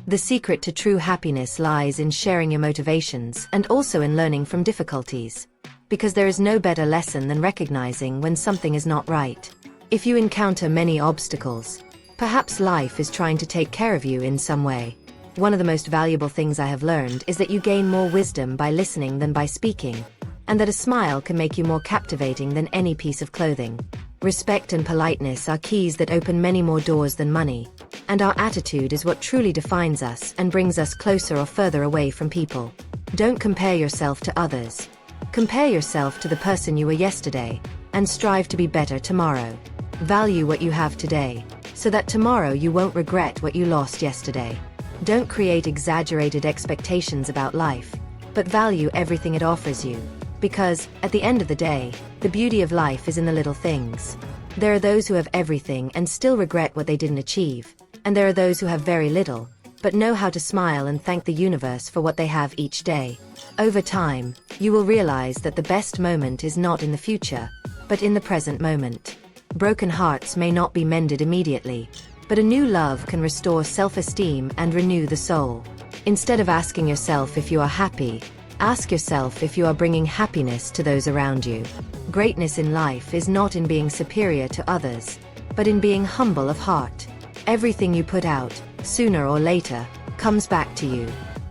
The secret to true happiness lies in sharing your motivations and also in learning from difficulties. Because there is no better lesson than recognizing when something is not right. If you encounter many obstacles, perhaps life is trying to take care of you in some way. One of the most valuable things I have learned is that you gain more wisdom by listening than by speaking, and that a smile can make you more captivating than any piece of clothing. Respect and politeness are keys that open many more doors than money, and our attitude is what truly defines us and brings us closer or further away from people. Don't compare yourself to others. Compare yourself to the person you were yesterday, and strive to be better tomorrow. Value what you have today, so that tomorrow you won't regret what you lost yesterday. Don't create exaggerated expectations about life, but value everything it offers you. Because, at the end of the day, the beauty of life is in the little things. There are those who have everything and still regret what they didn't achieve, and there are those who have very little, but know how to smile and thank the universe for what they have each day. Over time, you will realize that the best moment is not in the future, but in the present moment. Broken hearts may not be mended immediately, but a new love can restore self-esteem and renew the soul. Instead of asking yourself if you are happy, ask yourself if you are bringing happiness to those around you. Greatness in life is not in being superior to others, but in being humble of heart. Everything you put out, sooner or later, comes back to you.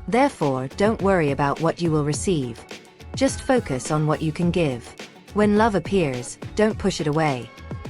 Therefore, don't worry about what you will receive. Just focus on what you can give. When love appears, don't push it away.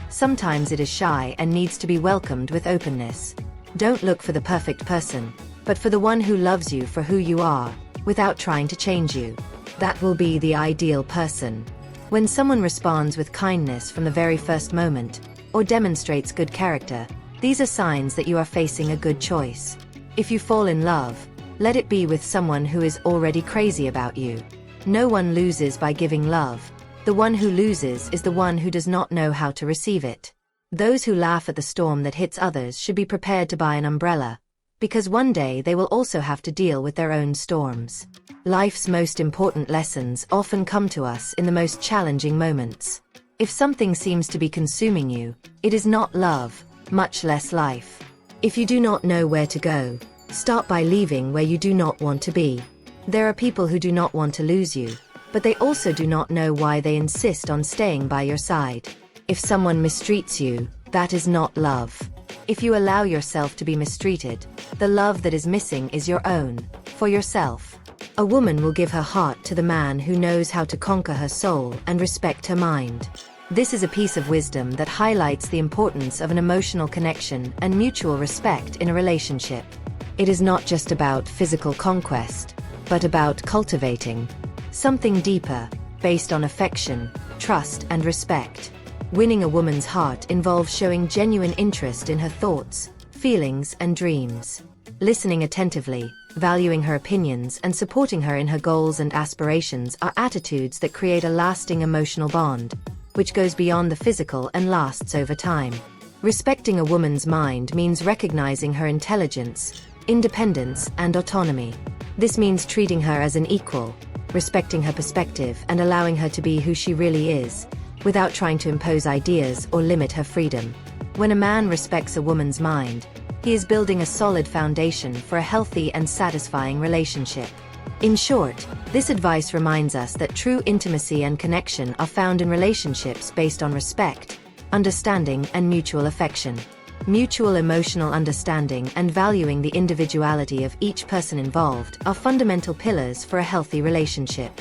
Sometimes it is shy and needs to be welcomed with openness. Don't look for the perfect person, but for the one who loves you for who you are, without trying to change you. That will be the ideal person. When someone responds with kindness from the very first moment, or demonstrates good character, these are signs that you are facing a good choice. If you fall in love, let it be with someone who is already crazy about you. No one loses by giving love. The one who loses is the one who does not know how to receive it. Those who laugh at the storm that hits others should be prepared to buy an umbrella, because one day they will also have to deal with their own storms. Life's most important lessons often come to us in the most challenging moments. If something seems to be consuming you, it is not love, much less life. If you do not know where to go, start by leaving where you do not want to be. There are people who do not want to lose you, but they also do not know why they insist on staying by your side. If someone mistreats you, that is not love. If you allow yourself to be mistreated, the love that is missing is your own, for yourself. A woman will give her heart to the man who knows how to conquer her soul and respect her mind. This is a piece of wisdom that highlights the importance of an emotional connection and mutual respect in a relationship. It is not just about physical conquest, but about cultivating something deeper, based on affection, trust, and respect. Winning a woman's heart involves showing genuine interest in her thoughts, feelings, and dreams. Listening attentively, valuing her opinions, and supporting her in her goals and aspirations are attitudes that create a lasting emotional bond, which goes beyond the physical and lasts over time. Respecting a woman's mind means recognizing her intelligence, independence, and autonomy. This means treating her as an equal, respecting her perspective, and allowing her to be who she really is, without trying to impose ideas or limit her freedom. When a man respects a woman's mind, he is building a solid foundation for a healthy and satisfying relationship. In short, this advice reminds us that true intimacy and connection are found in relationships based on respect, understanding, and mutual affection. Mutual emotional understanding and valuing the individuality of each person involved are fundamental pillars for a healthy relationship.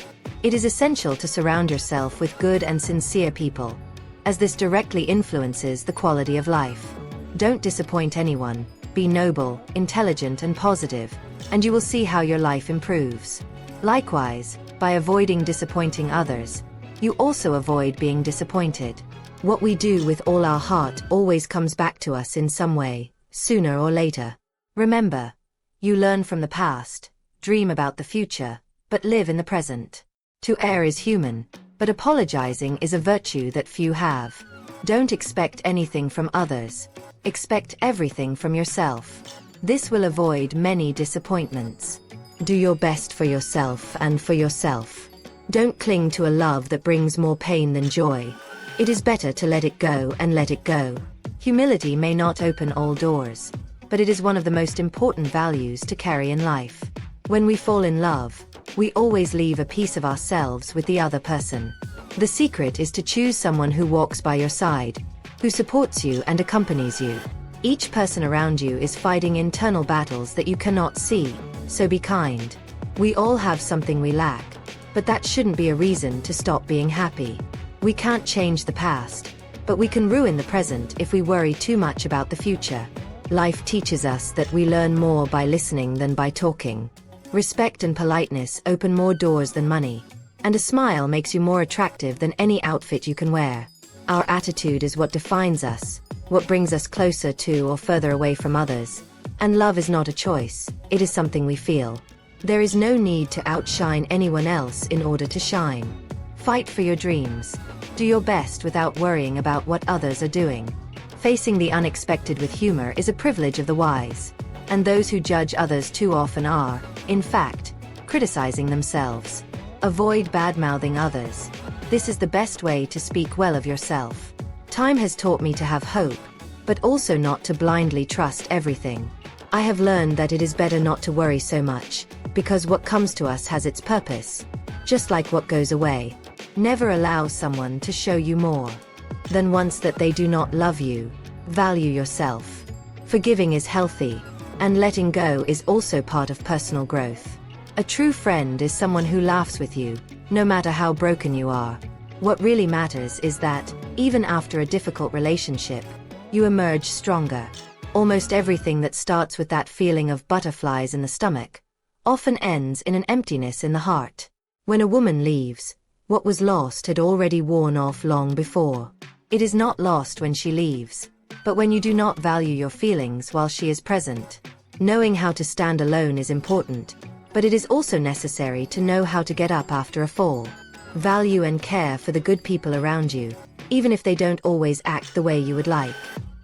It is essential to surround yourself with good and sincere people, as this directly influences the quality of life. Don't disappoint anyone, be noble, intelligent, and positive, and you will see how your life improves. Likewise, by avoiding disappointing others, you also avoid being disappointed. What we do with all our heart always comes back to us in some way, sooner or later. Remember, you learn from the past, dream about the future, but live in the present. To err is human, but apologizing is a virtue that few have. Don't expect anything from others. Expect everything from yourself. This will avoid many disappointments. Do your best for yourself and for yourself. Don't cling to a love that brings more pain than joy. It is better to let it go and let it go. Humility may not open all doors, but it is one of the most important values to carry in life. When we fall in love, we always leave a piece of ourselves with the other person. The secret is to choose someone who walks by your side, who supports you and accompanies you. Each person around you is fighting internal battles that you cannot see, so be kind. We all have something we lack, but that shouldn't be a reason to stop being happy. We can't change the past, but we can ruin the present if we worry too much about the future. Life teaches us that we learn more by listening than by talking. Respect and politeness open more doors than money, and a smile makes you more attractive than any outfit you can wear. Our attitude is what defines us, what brings us closer to or further away from others. And love is not a choice, it is something we feel. There is no need to outshine anyone else in order to shine. Fight for your dreams. Do your best without worrying about what others are doing. Facing the unexpected with humor is a privilege of the wise. And those who judge others too often are, in fact, criticizing themselves. Avoid bad-mouthing others. This is the best way to speak well of yourself. Time has taught me to have hope, but also not to blindly trust everything. I have learned that it is better not to worry so much, because what comes to us has its purpose. Just like what goes away. Never allow someone to show you more than once that they do not love you. Value yourself. Forgiving is healthy, and letting go is also part of personal growth. A true friend is someone who laughs with you, no matter how broken you are. What really matters is that, even after a difficult relationship, you emerge stronger. Almost everything that starts with that feeling of butterflies in the stomach often ends in an emptiness in the heart. When a woman leaves, what was lost had already worn off long before. It is not lost when she leaves, but when you do not value your feelings while she is present. Knowing how to stand alone is important, but it is also necessary to know how to get up after a fall. Value and care for the good people around you, even if they don't always act the way you would like.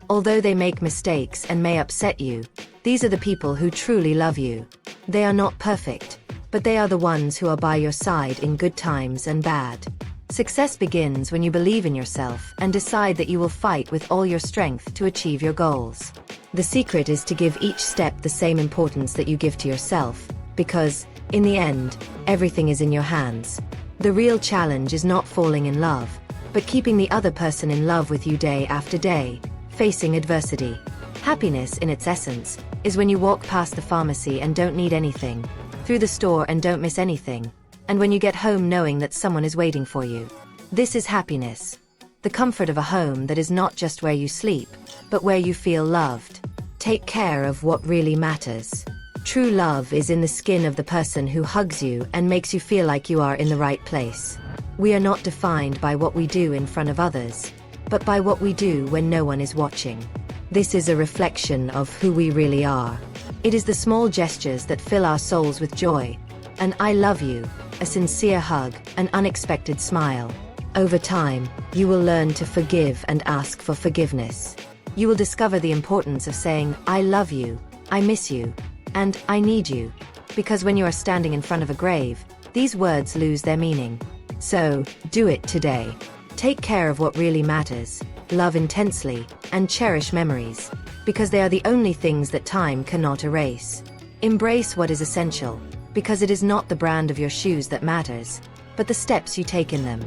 Although they make mistakes and may upset you, these are the people who truly love you. They are not perfect, but they are the ones who are by your side in good times and bad. Success begins when you believe in yourself and decide that you will fight with all your strength to achieve your goals. The secret is to give each step the same importance that you give to yourself, because, in the end, everything is in your hands. The real challenge is not falling in love, but keeping the other person in love with you day after day, facing adversity. Happiness, in its essence, is when you walk past the pharmacy and don't need anything, through the store and don't miss anything, and when you get home knowing that someone is waiting for you. This is happiness. The comfort of a home that is not just where you sleep, but where you feel loved. Take care of what really matters. True love is in the skin of the person who hugs you and makes you feel like you are in the right place. We are not defined by what we do in front of others, but by what we do when no one is watching. This is a reflection of who we really are. It is the small gestures that fill our souls with joy. An "I love you," a sincere hug, an unexpected smile. Over time, you will learn to forgive and ask for forgiveness. You will discover the importance of saying, "I love you," "I miss you," and "I need you." Because when you are standing in front of a grave, these words lose their meaning. So, do it today. Take care of what really matters, love intensely, and cherish memories, because they are the only things that time cannot erase. Embrace what is essential, because it is not the brand of your shoes that matters, but the steps you take in them.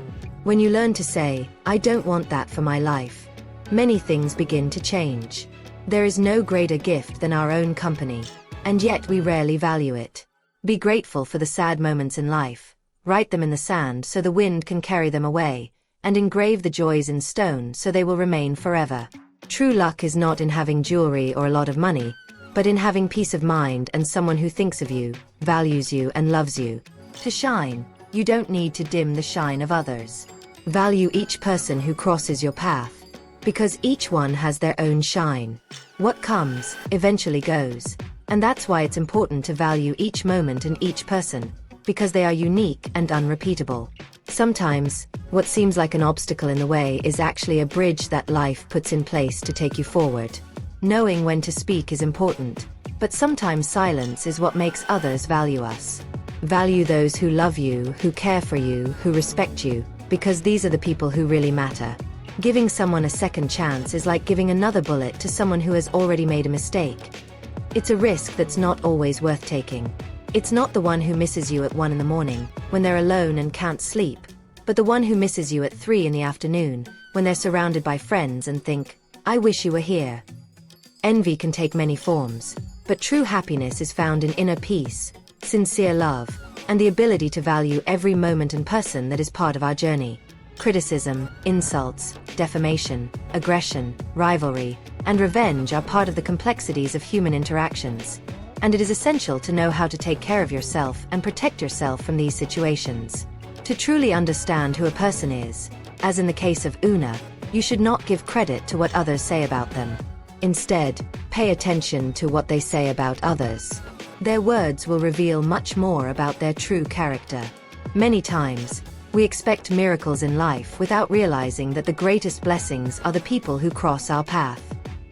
When you learn to say, "I don't want that for my life," many things begin to change. There is no greater gift than our own company, and yet we rarely value it. Be grateful for the sad moments in life, write them in the sand so the wind can carry them away, and engrave the joys in stone so they will remain forever. True luck is not in having jewelry or a lot of money, but in having peace of mind and someone who thinks of you, values you, and loves you. To shine, you don't need to dim the shine of others. Value each person who crosses your path, because each one has their own shine. What comes, eventually goes, and that's why it's important to value each moment and each person, because they are unique and unrepeatable. Sometimes, what seems like an obstacle in the way is actually a bridge that life puts in place to take you forward. Knowing when to speak is important, but sometimes silence is what makes others value us. Value those who love you, who care for you, who respect you, because these are the people who really matter. Giving someone a second chance is like giving another bullet to someone who has already made a mistake. It's a risk that's not always worth taking. It's not the one who misses you at 1 in the morning, when they're alone and can't sleep, but the one who misses you at 3 in the afternoon, when they're surrounded by friends and think, "I wish you were here." Envy can take many forms, but true happiness is found in inner peace, sincere love, and the ability to value every moment and person that is part of our journey. Criticism, insults, defamation, aggression, rivalry, and revenge are part of the complexities of human interactions, and it is essential to know how to take care of yourself and protect yourself from these situations. To truly understand who a person is, as in the case of Una, you should not give credit to what others say about them. Instead, pay attention to what they say about others. Their words will reveal much more about their true character. Many times, we expect miracles in life without realizing that the greatest blessings are the people who cross our path.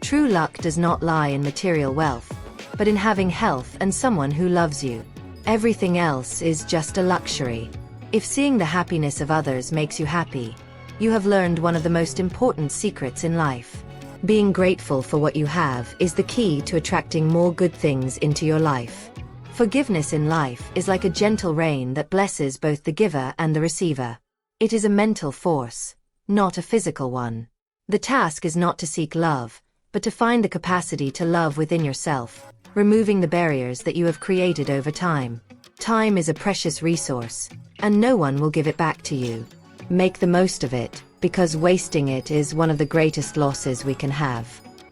True luck does not lie in material wealth, but in having health and someone who loves you. Everything else is just a luxury. If seeing the happiness of others makes you happy, you have learned one of the most important secrets in life. Being grateful for what you have is the key to attracting more good things into your life. Forgiveness in life is like a gentle rain that blesses both the giver and the receiver. It is a mental force, not a physical one. The task is not to seek love, but to find the capacity to love within yourself, removing the barriers that you have created over time. Time is a precious resource, and no one will give it back to you. Make the most of it, because wasting it is one of the greatest losses we can have.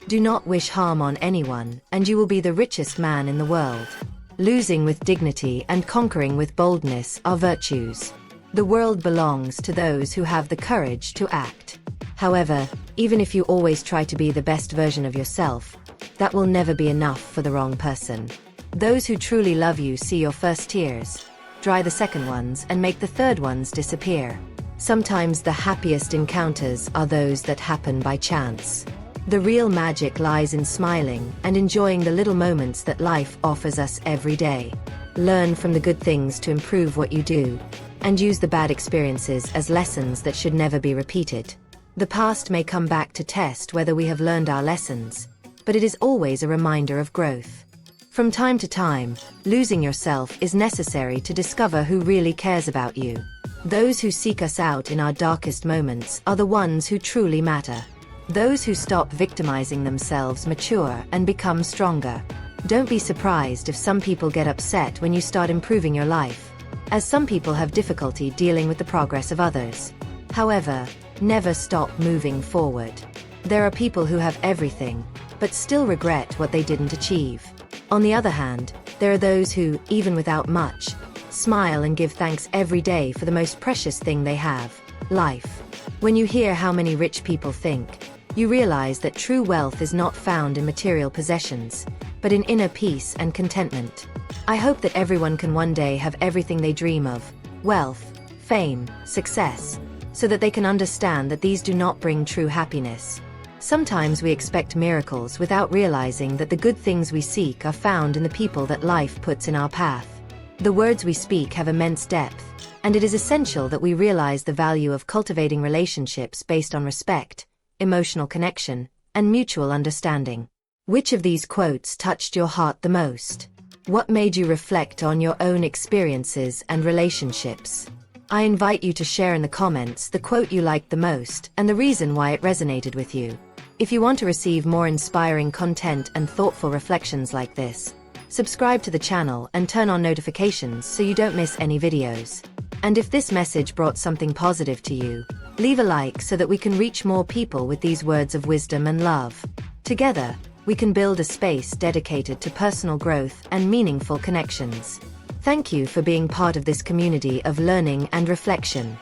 Do not wish harm on anyone, and you will be the richest man in the world. Losing with dignity and conquering with boldness are virtues. The world belongs to those who have the courage to act. However, even if you always try to be the best version of yourself, that will never be enough for the wrong person. Those who truly love you see your first tears, dry the second ones, and make the third ones disappear. Sometimes the happiest encounters are those that happen by chance. The real magic lies in smiling and enjoying the little moments that life offers us every day. Learn from the good things to improve what you do, and use the bad experiences as lessons that should never be repeated. The past may come back to test whether we have learned our lessons, but it is always a reminder of growth. From time to time, losing yourself is necessary to discover who really cares about you. Those who seek us out in our darkest moments are the ones who truly matter. Those who stop victimizing themselves mature and become stronger. Don't be surprised if some people get upset when you start improving your life, as some people have difficulty dealing with the progress of others. However, never stop moving forward. There are people who have everything, but still regret what they didn't achieve. On the other hand, there are those who, even without much, smile and give thanks every day for the most precious thing they have, life. When you hear how many rich people think, you realize that true wealth is not found in material possessions, but in inner peace and contentment. I hope that everyone can one day have everything they dream of, wealth, fame, success, so that they can understand that these do not bring true happiness. Sometimes we expect miracles without realizing that the good things we seek are found in the people that life puts in our path. The words we speak have immense depth, and it is essential that we realize the value of cultivating relationships based on respect, emotional connection, and mutual understanding. Which of these quotes touched your heart the most? What made you reflect on your own experiences and relationships? I invite you to share in the comments the quote you liked the most and the reason why it resonated with you. If you want to receive more inspiring content and thoughtful reflections like this, subscribe to the channel and turn on notifications so you don't miss any videos. And if this message brought something positive to you, leave a like so that we can reach more people with these words of wisdom and love. Together, we can build a space dedicated to personal growth and meaningful connections. Thank you for being part of this community of learning and reflection.